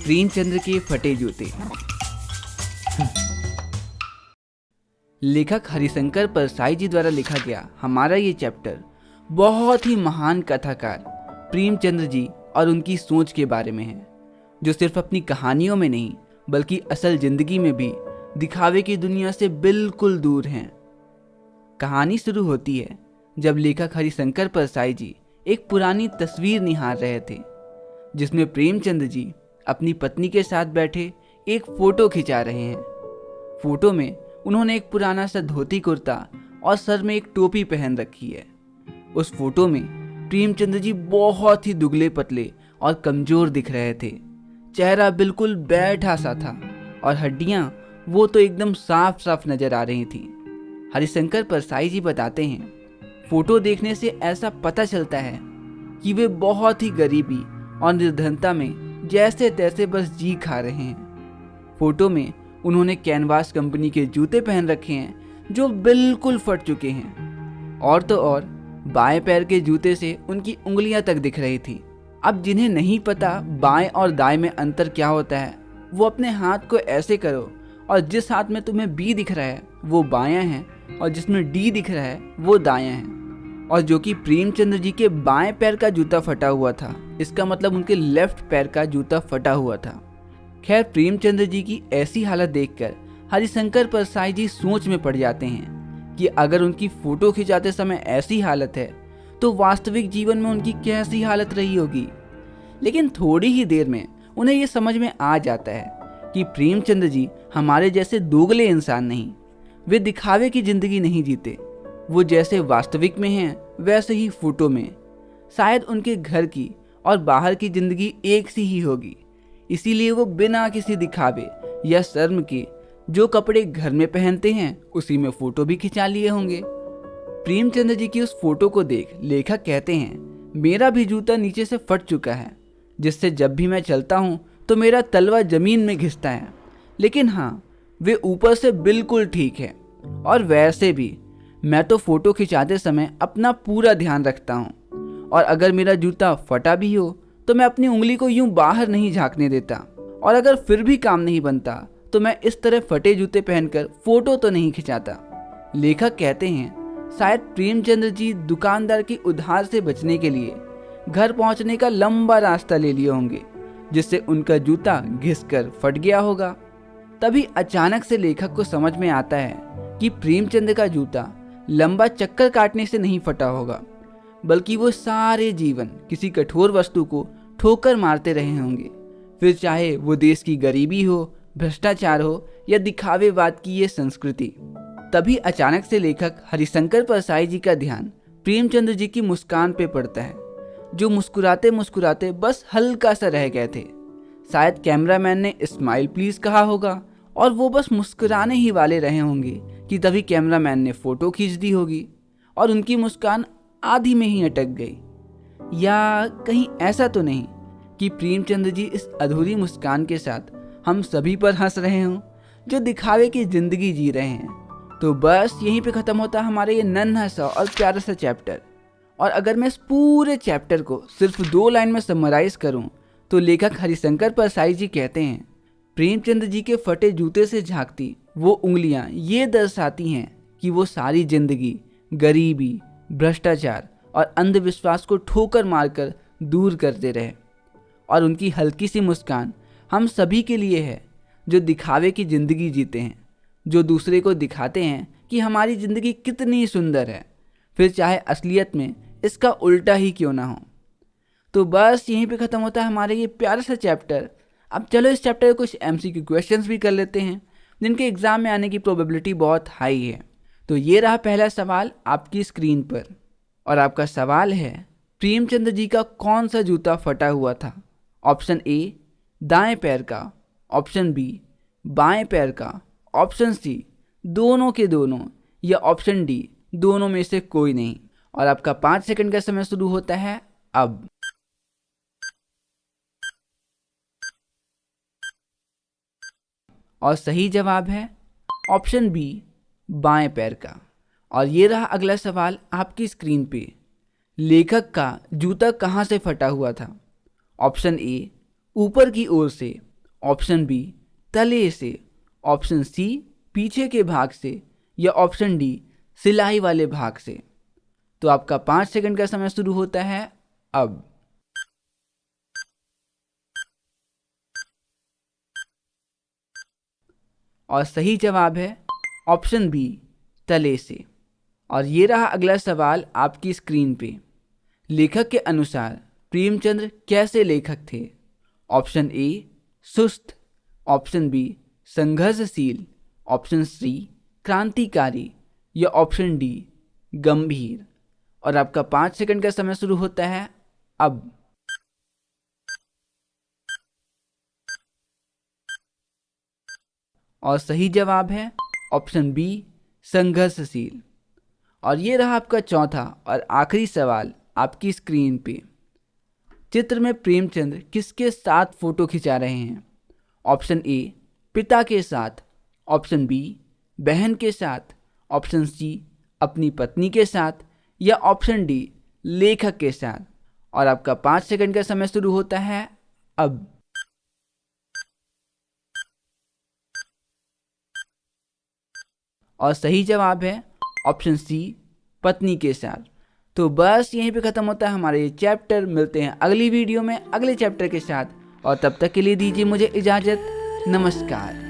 प्रेमचंद्र के फटे जूते। लेखक हरिशंकर परसाई जी द्वारा लिखा गया हमारा ये चैप्टर बहुत ही महान कथाकार प्रेमचंद्र जी और उनकी सोच के बारे में है, जो सिर्फ अपनी कहानियों में नहीं बल्कि असल जिंदगी में भी दिखावे की दुनिया से बिल्कुल दूर हैं। कहानी शुरू होती है जब लेखक हरिशंकर परसाई जी एक पुरानी तस्वीर निहार रहे थे, जिसमें प्रेमचंद्र जी अपनी पत्नी के साथ बैठे एक फोटो खिंचा रहे हैं। फोटो में उन्होंने एक पुराना सा धोती कुर्ता और सर में एक टोपी पहन रखी है। उस फोटो में प्रेमचंद्र जी बहुत ही दुबले पतले और कमजोर दिख रहे थे। चेहरा बिल्कुल बैठा सा था और हड्डियां वो तो एकदम साफ साफ नजर आ रही थी। हरिशंकर परसाई जी बताते हैं, फोटो देखने से ऐसा पता चलता है कि वे बहुत ही गरीबी और निर्धनता में जैसे तैसे बस जी खा रहे हैं। फोटो में उन्होंने कैनवास कंपनी के जूते पहन रखे हैं जो बिल्कुल फट चुके हैं, और तो और बाएं पैर के जूते से उनकी उंगलियां तक दिख रही थी। अब जिन्हें नहीं पता बाएं और दाएं में अंतर क्या होता है, वो अपने हाथ को ऐसे करो और जिस हाथ में तुम्हें बी दिख रहा है वो बायां है और जिसमें डी दिख रहा है वो दायां है। और जो कि प्रेमचंद्र जी के बाएं पैर का जूता फटा हुआ था, इसका मतलब उनके लेफ्ट पैर का जूता फटा हुआ था। खैर, प्रेमचंद्र जी की ऐसी हालत देखकर हरिशंकर परसाई जी सोच में पड़ जाते हैं कि अगर उनकी फोटो खिंचाते समय ऐसी हालत है तो वास्तविक जीवन में उनकी कैसी हालत रही होगी। लेकिन थोड़ी ही देर में उन्हें यह समझ में आ जाता है कि प्रेमचंद्र जी हमारे जैसे दोगले इंसान नहीं, वे दिखावे की जिंदगी नहीं जीते। वो जैसे वास्तविक में हैं वैसे ही फोटो में। शायद उनके घर की और बाहर की जिंदगी एक सी ही होगी, इसीलिए वो बिना किसी दिखावे या शर्म के जो कपड़े घर में पहनते हैं उसी में फोटो भी खिंचा लिए होंगे। प्रेमचंद्र जी की उस फोटो को देख लेखक कहते हैं, मेरा भी जूता नीचे से फट चुका है, जिससे जब भी मैं चलता हूँ तो मेरा तलवा जमीन में घिसता है। लेकिन हाँ, वे ऊपर से बिल्कुल ठीक है। और वैसे भी मैं तो फोटो खिंचाते समय अपना पूरा ध्यान रखता हूँ, और अगर मेरा जूता फटा भी हो तो मैं अपनी उंगली को यूं बाहर नहीं झांकने देता, और अगर फिर भी काम नहीं बनता तो मैं इस तरह फटे जूते पहनकर फोटो तो नहीं खिंचाता। लेखक कहते हैं, शायद प्रेमचंद्र जी दुकानदार की उधार से बचने के लिए घर पहुंचने का लंबा रास्ता ले लिए होंगे, जिससे उनका जूता घिसकर फट गया होगा। तभी अचानक से लेखक को समझ में आता है कि प्रेमचंद्र का जूता लंबा चक्कर काटने से नहीं फटा होगा, बल्कि वो सारे जीवन किसी कठोर वस्तु को ठोकर मारते रहे होंगे, फिर चाहे वो देश की गरीबी हो, भ्रष्टाचार हो या दिखावेवाद की ये संस्कृति। तभी अचानक से लेखक हरिशंकर परसाई जी का ध्यान प्रेमचंद्र जी की मुस्कान पे पड़ता है, जो मुस्कुराते मुस्कुराते बस हल्का सा रह गए थे। शायद कैमरामैन ने स्माइल प्लीज कहा होगा और वो बस मुस्कुराने ही वाले रहे होंगे कि तभी कैमरामैन ने फोटो खींच दी होगी और उनकी मुस्कान आधी में ही अटक गई। या कहीं ऐसा तो नहीं कि प्रेमचंद्र जी इस अधूरी मुस्कान के साथ हम सभी पर हंस रहे हों जो दिखावे की जिंदगी जी रहे हैं। तो बस यहीं पे ख़त्म होता है हमारा ये नन्हा सा और प्यारा सा चैप्टर। और अगर मैं इस पूरे चैप्टर को सिर्फ 2 लाइन में समराइज करूं तो लेखक हरिशंकर परसाई जी कहते हैं, प्रेमचंद्र जी के फटे जूते से झांकती वो उंगलियां ये दर्शाती हैं कि वो सारी जिंदगी गरीबी, भ्रष्टाचार और अंधविश्वास को ठोकर मारकर दूर करते रहे, और उनकी हल्की सी मुस्कान हम सभी के लिए है जो दिखावे की जिंदगी जीते हैं, जो दूसरे को दिखाते हैं कि हमारी जिंदगी कितनी सुंदर है, फिर चाहे असलियत में इसका उल्टा ही क्यों ना हो। तो बस यहीं पे ख़त्म होता है हमारे ये प्यारा सा चैप्टर। अब चलो इस चैप्टर के कुछ MCQ क्वेश्चंस भी कर लेते हैं, जिनके एग्जाम में आने की प्रोबेबिलिटी बहुत हाई है। तो ये रहा पहला सवाल आपकी स्क्रीन पर, और आपका सवाल है, प्रेमचंद्र जी का कौन सा जूता फटा हुआ था? ऑप्शन ए दाएं पैर का, ऑप्शन बी बाएं पैर का, ऑप्शन सी दोनों के दोनों, या ऑप्शन डी दोनों में से कोई नहीं। और आपका 5 सेकंड का समय शुरू होता है अब। और सही जवाब है ऑप्शन बी बाएं पैर का। और ये रहा अगला सवाल आपकी स्क्रीन पे, लेखक का जूता कहाँ से फटा हुआ था? ऑप्शन ए ऊपर की ओर से, ऑप्शन बी तले से, ऑप्शन सी पीछे के भाग से, या ऑप्शन डी सिलाई वाले भाग से। तो आपका 5 सेकंड का समय शुरू होता है अब। और सही जवाब है ऑप्शन बी तले से। और ये रहा अगला सवाल आपकी स्क्रीन पे। लेखक के अनुसार प्रेमचंद्र कैसे लेखक थे? ऑप्शन ए सुस्त, ऑप्शन बी संघर्षशील, ऑप्शन सी क्रांतिकारी, या ऑप्शन डी गंभीर। और आपका 5 सेकंड का समय शुरू होता है अब। और सही जवाब है ऑप्शन बी संघर्षशील। और ये रहा आपका चौथा और आखिरी सवाल आपकी स्क्रीन पे। चित्र में प्रेमचंद्र किसके साथ फोटो खिंचा रहे हैं? ऑप्शन ए पिता के साथ, ऑप्शन बी बहन के साथ, ऑप्शन सी अपनी पत्नी के साथ, या ऑप्शन डी लेखक के साथ। और आपका 5 सेकंड का समय शुरू होता है अब। और सही जवाब है ऑप्शन सी पत्नी के साथ। तो बस यहीं पे ख़त्म होता है हमारा ये चैप्टर। मिलते हैं अगली वीडियो में अगले चैप्टर के साथ, और तब तक के लिए दीजिए मुझे इजाज़त। नमस्कार।